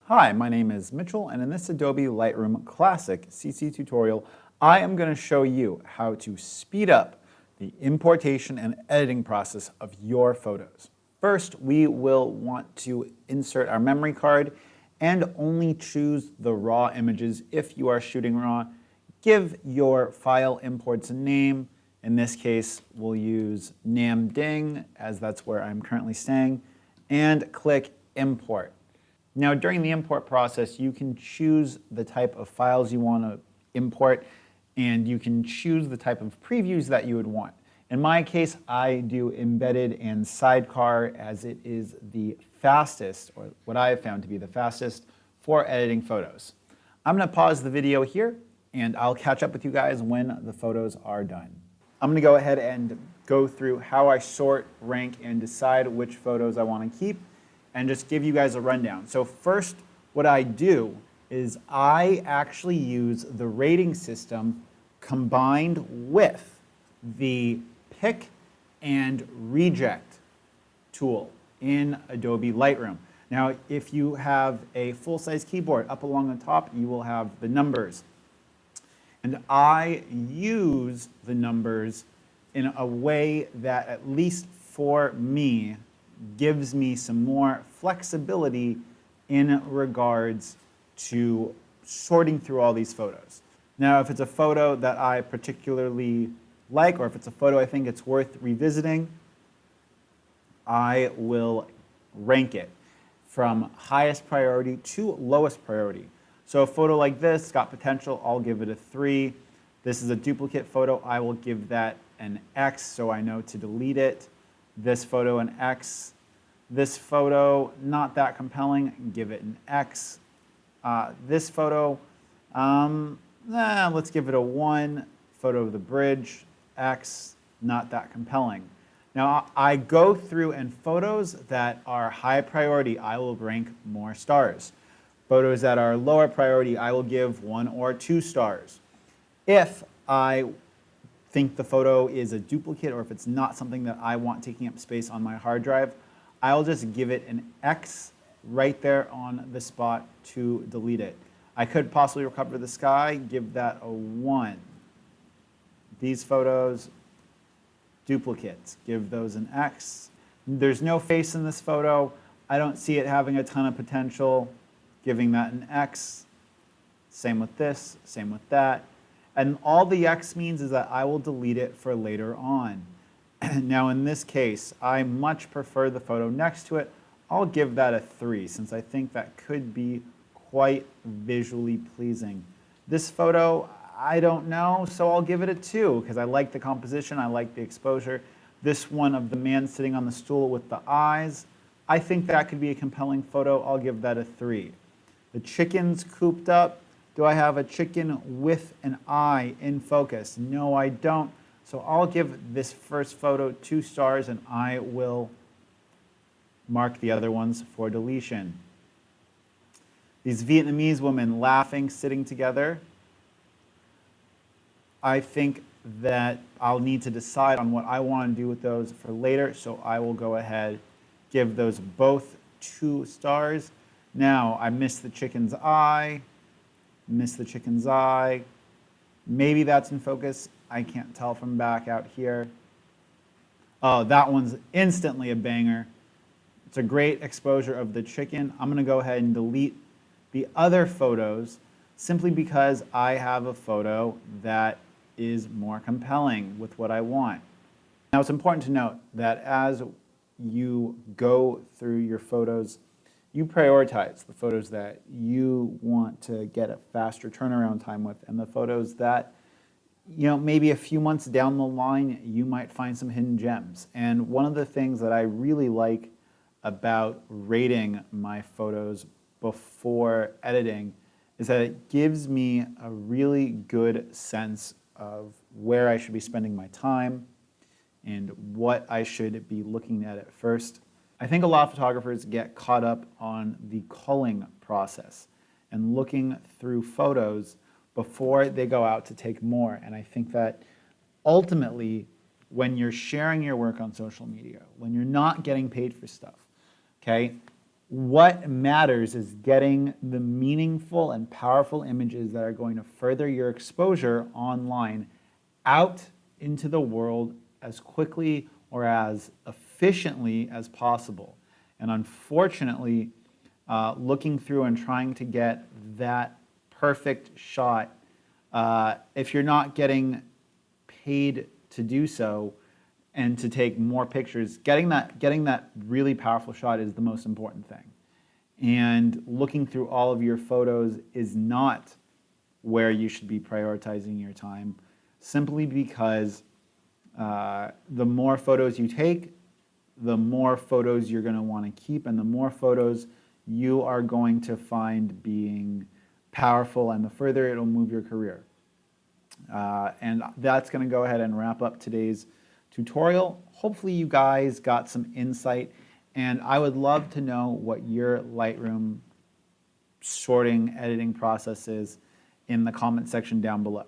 Hi, my name is Mitchell, and in this Adobe Lightroom Classic CC tutorial, I am going to show you how to speed up the importation and editing process of your photos. First, we will want to insert our memory card and only choose the raw images if you are shooting raw. Give your file imports a name. In this case, we'll use Namding, as that's where I'm currently staying, and click Import. Now, during the import process, you can choose the type of files you want to import, and you can choose the type of previews that you would want. In my case, I do embedded and sidecar, as it is the fastest, or what I have found to be the fastest, for editing photos. I'm going to pause the video here, and I'll catch up with you guys when the photos are done. I'm going to go ahead and go through how I sort, rank, and decide which photos I want to keep, and just give you guys a rundown. So first, what I do is I actually use the rating system combined with the pick and reject tool in Adobe Lightroom. Now, if you have a full-size keyboard, up along the top, you will have the numbers. And I use the numbers in a way that, at least for me, gives me some more flexibility in regards to sorting through all these photos. Now, if it's a photo that I particularly like, or if it's a photo I think it's worth revisiting, I will rank it from highest priority to lowest priority. So a photo like this got potential, I'll give it a 3. This is a duplicate photo, I will give that an X so I know to delete it. This photo an X. This photo, not that compelling, give it an X. This photo, let's give it a 1. Photo of the bridge, X, not that compelling. Now, I go through, and photos that are high priority, I will rank more stars. Photos that are lower priority, I will give 1 or 2 stars. If I think the photo is a duplicate, or if it's not something that I want taking up space on my hard drive, I'll just give it an X right there on the spot to delete it. I could possibly recover the sky, give that a 1. These photos, duplicates, give those an X. There's no face in this photo. I don't see it having a ton of potential, giving that an X. Same with this, same with that. And all the X means is that I will delete it for later on. Now, in this case, I much prefer the photo next to it. I'll give that a 3, since I think that could be quite visually pleasing. This photo, I don't know, so I'll give it a 2, because I like the composition, I like the exposure. This one of the man sitting on the stool with the eyes, I think that could be a compelling photo. I'll give that a 3. The chicken's cooped up. Do I have a chicken with an eye in focus? No, I don't. So I'll give this first photo 2 stars, and I will mark the other ones for deletion. These Vietnamese women laughing, sitting together. I think that I'll need to decide on what I want to do with those for later, so I will go ahead, give those both 2 stars. Now, I missed the chicken's eye. Missed the chicken's eye. Maybe that's in focus. I can't tell from back out here. Oh, that one's instantly a banger. It's a great exposure of the chicken. I'm going to go ahead and delete the other photos simply because I have a photo that is more compelling with what I want. Now, it's important to note that as you go through your photos, you prioritize the photos that you want to get a faster turnaround time with, and the photos that, maybe a few months down the line, you might find some hidden gems. And one of the things that I really like about rating my photos before editing is that it gives me a really good sense of where I should be spending my time and what I should be looking at first. I think a lot of photographers get caught up on the culling process and looking through photos before they go out to take more. And I think that ultimately, when you're sharing your work on social media, when you're not getting paid for stuff, okay, What matters is getting the meaningful and powerful images that are going to further your exposure online out into the world as quickly or as efficiently as possible. And unfortunately, looking through and trying to get that perfect shot, if you're not getting paid to do so and to take more pictures, getting that really powerful shot is the most important thing. And looking through all of your photos is not where you should be prioritizing your time, simply because the more photos you take, the more photos you're going to want to keep, and the more photos you are going to find being powerful, and the further it'll move your career. And that's going to go ahead and wrap up today's tutorial. Hopefully you guys got some insight, and I would love to know what your Lightroom sorting, editing process is in the comment section down below.